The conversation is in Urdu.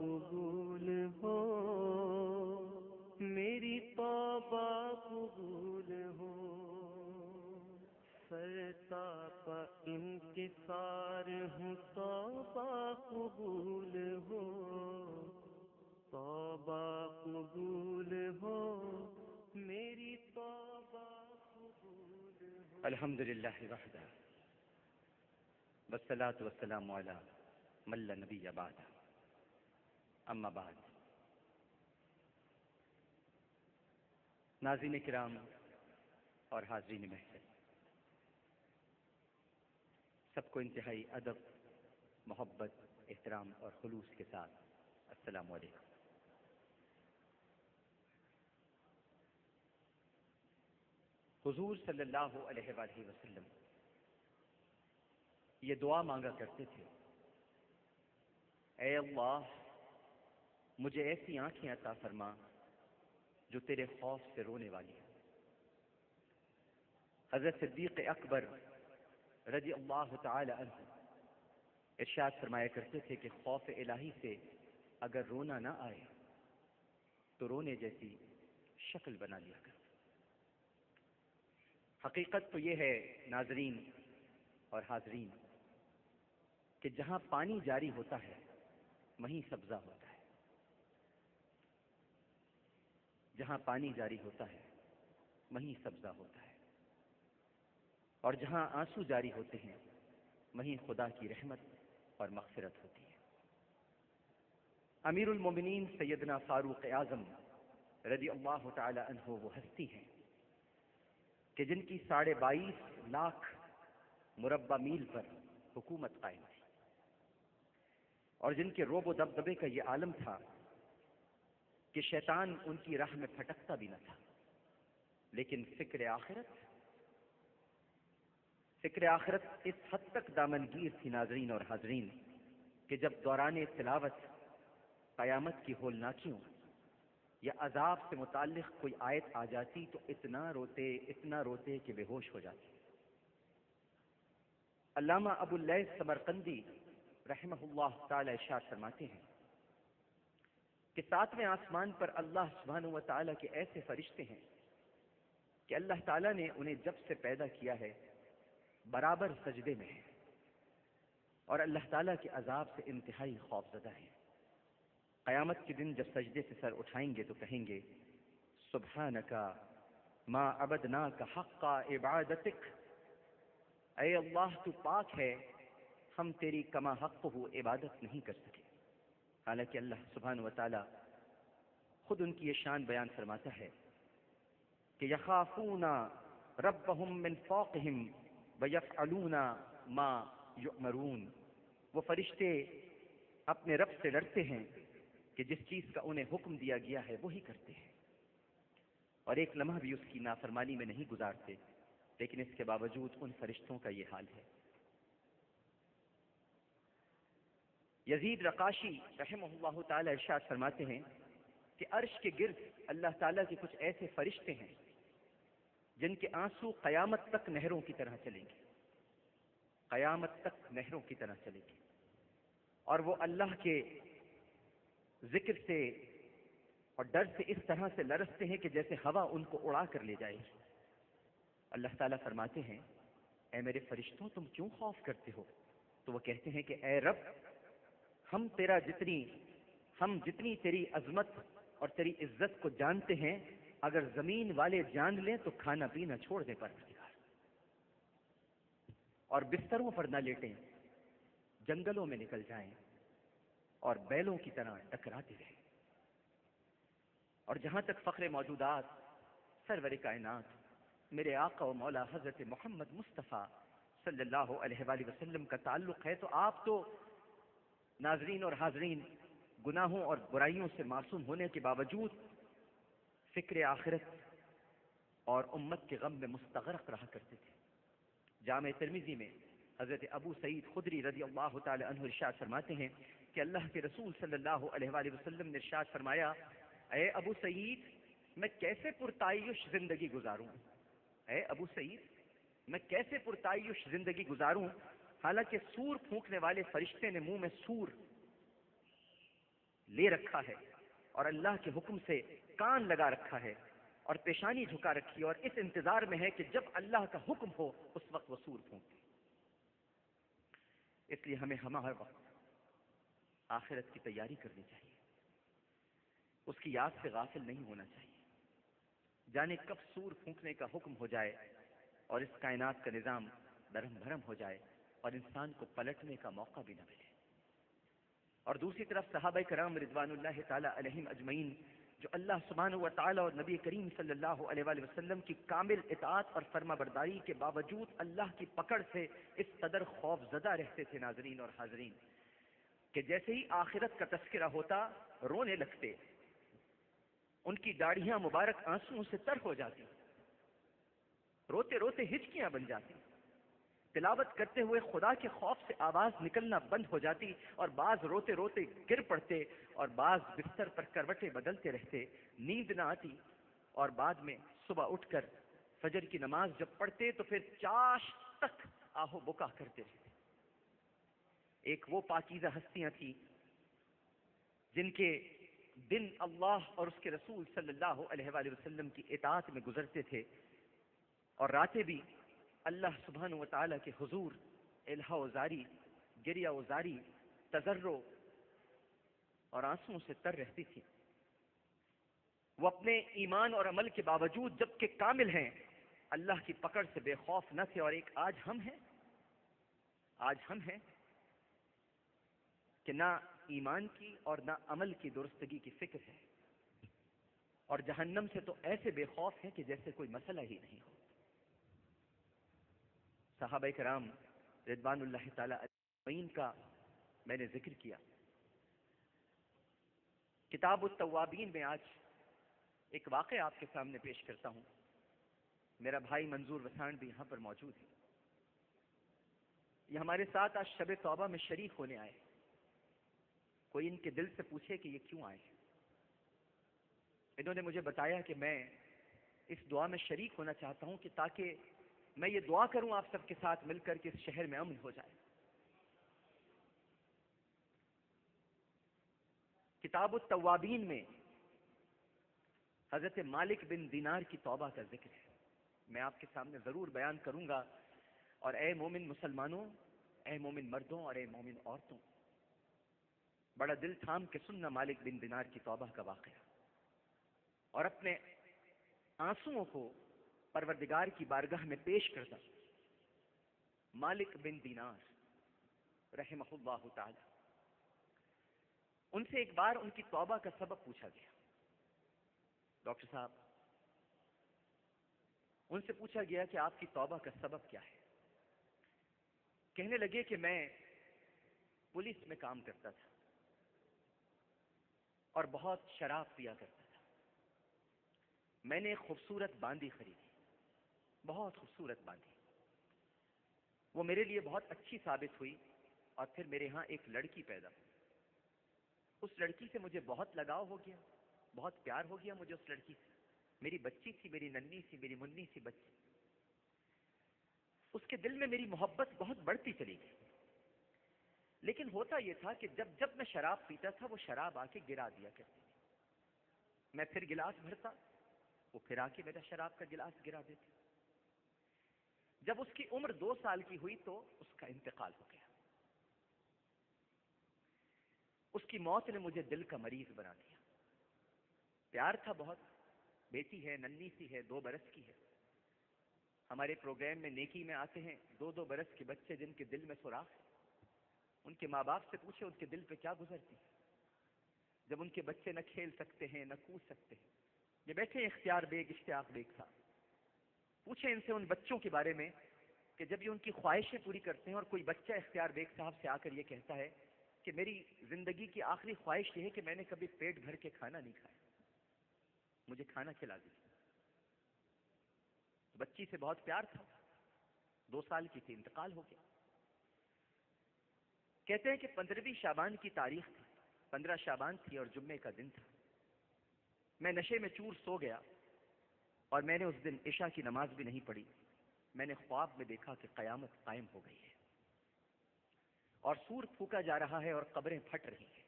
قبول ہو، میری توبہ قبول ہو، سرتاپ انکسار ہوں، توبہ قبول ہو، توبہ قبول ہو، میری توبہ قبول ہو۔ الحمد للہ وحدہ والصلاة والسلام علی من لا نبی بعد، اما بعد۔ ناظرین کرام اور حاضرین محفل، سب کو انتہائی ادب، محبت، احترام اور خلوص کے ساتھ السلام علیکم۔ حضور صلی اللہ علیہ وآلہ وسلم یہ دعا مانگا کرتے تھے، اے اللہ مجھے ایسی آنکھیں عطا فرما جو تیرے خوف سے رونے والی ہیں۔ حضرت صدیق اکبر رضی اللہ تعالی عنہ ارشاد فرمایا کرتے تھے کہ خوف الہی سے اگر رونا نہ آئے تو رونے جیسی شکل بنا لیا کر۔ حقیقت تو یہ ہے ناظرین اور حاضرین کہ جہاں پانی جاری ہوتا ہے وہیں سبزہ ہوتا ہے، جہاں پانی جاری ہوتا ہے وہیں سبزہ ہوتا ہے، اور جہاں آنسو جاری ہوتے ہیں وہیں خدا کی رحمت اور مغفرت ہوتی ہے۔ امیر المومنین سیدنا فاروق اعظم رضی اللہ تعالی عنہ وہ ہستی ہیں کہ جن کی 22.5 لاکھ مربع میل پر حکومت قائم تھی، اور جن کے روب و دبدبے کا یہ عالم تھا کہ شیطان ان کی راہ میں پھٹکتا بھی نہ تھا، لیکن فکر آخرت اس حد تک دامنگیر تھی ناظرین اور حاضرین کہ جب دوران تلاوت قیامت کی ہولناکیوں یا عذاب سے متعلق کوئی آیت آ جاتی تو اتنا روتے کہ بے ہوش ہو جاتے۔ علامہ ابو اللیث سمرقندی رحمہ اللہ تعالی ارشاد فرماتے ہیں کہ 7ویں آسمان پر اللہ سبحانہ و تعالی کے ایسے فرشتے ہیں کہ اللہ تعالیٰ نے انہیں جب سے پیدا کیا ہے برابر سجدے میں ہیں، اور اللہ تعالیٰ کے عذاب سے انتہائی خوفزدہ ہیں۔ قیامت کے دن جب سجدے سے سر اٹھائیں گے تو کہیں گے سبحانک ما عبدناک حق عبادتک، اے اللہ تو پاک ہے، ہم تیری کما حق ہو عبادت نہیں کر سکے۔ حالانکہ اللہ سبحانہ و تعالیٰ خود ان کی یہ شان بیان فرماتا ہے کہ یخافون ربهم من فوقهم ویفعلون ما یؤمرون، وہ فرشتے اپنے رب سے ڈرتے ہیں کہ جس چیز کا انہیں حکم دیا گیا ہے وہی کرتے ہیں، اور ایک لمحہ بھی اس کی نافرمانی میں نہیں گزارتے، لیکن اس کے باوجود ان فرشتوں کا یہ حال ہے۔ یزید رقاشی رحمہ اللہ تعالی ارشاد فرماتے ہیں کہ عرش کے گرد اللہ تعالیٰ کے کچھ ایسے فرشتے ہیں جن کے آنسو قیامت تک نہروں کی طرح چلیں گے، قیامت تک نہروں کی طرح چلیں گے، اور وہ اللہ کے ذکر سے اور ڈر سے اس طرح سے لرزتے ہیں کہ جیسے ہوا ان کو اڑا کر لے جائے گی۔ اللہ تعالیٰ فرماتے ہیں اے میرے فرشتوں تم کیوں خوف کرتے ہو؟ تو وہ کہتے ہیں کہ اے رب ہم جتنی تیری عظمت اور تیری عزت کو جانتے ہیں، اگر زمین والے جان لیں تو کھانا پینا چھوڑ دیں پروردگار، اور بستروں پر نہ لیٹیں، جنگلوں میں نکل جائیں اور بیلوں کی طرح ٹکراتے رہیں۔ اور جہاں تک فخر موجودات سرور کائنات میرے آقا و مولا حضرت محمد مصطفیٰ صلی اللہ علیہ وآلہ وسلم کا تعلق ہے تو آپ تو ناظرین اور حاضرین گناہوں اور برائیوں سے معصوم ہونے کے باوجود فکر آخرت اور امت کے غم میں مستغرق رہا کرتے تھے۔ جامع ترمذی میں حضرت ابو سعید خدری رضی اللہ تعالی عنہ ارشاد فرماتے ہیں کہ اللہ کے رسول صلی اللہ علیہ وآلہ وسلم نے ارشاد فرمایا اے ابو سعید میں کیسے پرتعیش زندگی گزاروں، اے ابو سعید میں کیسے پرتعیش زندگی گزاروں، حالانکہ سور پھونکنے والے فرشتے نے منہ میں سور لے رکھا ہے اور اللہ کے حکم سے کان لگا رکھا ہے اور پیشانی جھکا رکھی ہے اور اس انتظار میں ہے کہ جب اللہ کا حکم ہو اس وقت وہ سور پھونکے. اس لیے ہمیں ہر وقت آخرت کی تیاری کرنی چاہیے، اس کی یاد سے غافل نہیں ہونا چاہیے. جانے کب سور پھونکنے کا حکم ہو جائے اور اس کائنات کا نظام درہم بھرم ہو جائے اور انسان کو پلٹنے کا موقع بھی نہ ملے. اور دوسری طرف صحابہ کرام رضوان اللہ تعالی علیہم اجمعین جو اللہ سبحانہ و تعالی اور نبی کریم صلی اللہ علیہ وآلہ وسلم کی کامل اطاعت اور فرما برداری کے باوجود اللہ کی پکڑ سے اس قدر خوف زدہ رہتے تھے ناظرین اور حاضرین کہ جیسے ہی آخرت کا تذکرہ ہوتا رونے لگتے، ان کی داڑھیاں مبارک آنسوؤں سے تر ہو جاتی، روتے روتے ہچکیاں بن جاتی، تلاوت کرتے ہوئے خدا کے خوف سے آواز نکلنا بند ہو جاتی اور بعض روتے روتے گر پڑتے اور بعض بستر پر کروٹیں بدلتے رہتے، نیند نہ آتی اور بعد میں صبح اٹھ کر فجر کی نماز جب پڑھتے تو پھر چاش تک آہو بکا کرتے رہتے. ایک وہ پاکیزہ ہستیاں تھیں جن کے دن اللہ اور اس کے رسول صلی اللہ علیہ وآلہ وسلم کی اطاعت میں گزرتے تھے اور راتیں بھی اللہ سبحانہ و تعالیٰ کے حضور الہا و زاری، گریہ و زاری، تضرع اور آنسوؤں سے تر رہتی تھی. وہ اپنے ایمان اور عمل کے باوجود جبکہ کامل ہیں اللہ کی پکڑ سے بے خوف نہ تھے. اور ایک آج ہم ہیں کہ نہ ایمان کی اور نہ عمل کی درستگی کی فکر ہے اور جہنم سے تو ایسے بے خوف ہیں کہ جیسے کوئی مسئلہ ہی نہیں ہو. صحابہ کرام رضوان اللہ تعالی اجمعین کا میں نے ذکر کیا. کتاب التوابین میں آج ایک واقعہ آپ کے سامنے پیش کرتا ہوں. میرا بھائی منظور وسان بھی یہاں پر موجود ہے. یہ ہمارے ساتھ آج شب توبہ میں شریک ہونے آئے. کوئی ان کے دل سے پوچھے کہ یہ کیوں آئے. انہوں نے مجھے بتایا کہ میں اس دعا میں شریک ہونا چاہتا ہوں کہ تاکہ میں یہ دعا کروں آپ سب کے ساتھ مل کر کہ اس شہر میں امن ہو جائے. کتاب التوابین میں حضرت مالک بن دینار کی توبہ کا ذکر ہے. میں آپ کے سامنے ضرور بیان کروں گا. اور اے مومن مسلمانوں، اے مومن مردوں اور اے مومن عورتوں، بڑا دل تھام کے سننا مالک بن دینار کی توبہ کا واقعہ اور اپنے آنسوؤں کو پروردگار کی بارگاہ میں پیش کرتا. مالک بن دینار رحمہ اللہ تعالی، ان سے ایک بار ان کی توبہ کا سبب پوچھا گیا. ڈاکٹر صاحب، ان سے پوچھا گیا کہ آپ کی توبہ کا سبب کیا ہے. کہنے لگے کہ میں پولیس میں کام کرتا تھا اور بہت شراب پیا کرتا تھا. میں نے ایک خوبصورت باندی خریدی، بہت خوبصورت باندی. وہ میرے لیے بہت اچھی ثابت ہوئی اور پھر میرے ہاں ایک لڑکی پیدا ہوئی. اس لڑکی سے مجھے بہت لگاؤ ہو گیا، بہت پیار ہو گیا مجھے اس لڑکی سے. میری بچی تھی، میری ننھی سی، میری منی سی بچی. اس کے دل میں میری محبت بہت بڑھتی چلی گئی. لیکن ہوتا یہ تھا کہ جب میں شراب پیتا تھا وہ شراب آ کے گرا دیا کرتی تھی. میں پھر گلاس بھرتا، وہ پھر آ کے میرا شراب کا گلاس گرا دیتی. جب اس کی عمر 2 سال کی ہوئی تو اس کا انتقال ہو گیا. اس کی موت نے مجھے دل کا مریض بنا دیا. پیار تھا بہت، بیٹی ہے، ننھی سی ہے، 2 برس کی ہے. ہمارے پروگرام میں نیکی میں آتے ہیں 2 برس کے بچے جن کے دل میں سوراخ ہے. ان کے ماں باپ سے پوچھے ان کے دل پہ کیا گزرتی ہے جب ان کے بچے نہ کھیل سکتے ہیں نہ کود سکتے ہیں. یہ بیٹھے اختیار بیگ، اشتیاق بیگ صاحب، پوچھیں ان سے ان بچوں کے بارے میں کہ جب یہ ان کی خواہشیں پوری کرتے ہیں اور کوئی بچہ اختیار بیگ صاحب سے آ کر یہ کہتا ہے کہ میری زندگی کی آخری خواہش یہ ہے کہ میں نے کبھی پیٹ بھر کے کھانا نہیں کھایا، مجھے کھانا کھلا دیجیے. بچی سے بہت پیار تھا، 2 سال کی تھی، انتقال ہو گیا. کہتے ہیں کہ 15ویں شعبان کی تاریخ تھی، 15 شعبان تھی اور جمعے کا دن تھا. میں نشے میں چور سو گیا اور میں نے اس دن عشاء کی نماز بھی نہیں پڑھی. میں نے خواب میں دیکھا کہ قیامت قائم ہو گئی ہے اور سور پھونکا جا رہا ہے اور قبریں پھٹ رہی ہیں.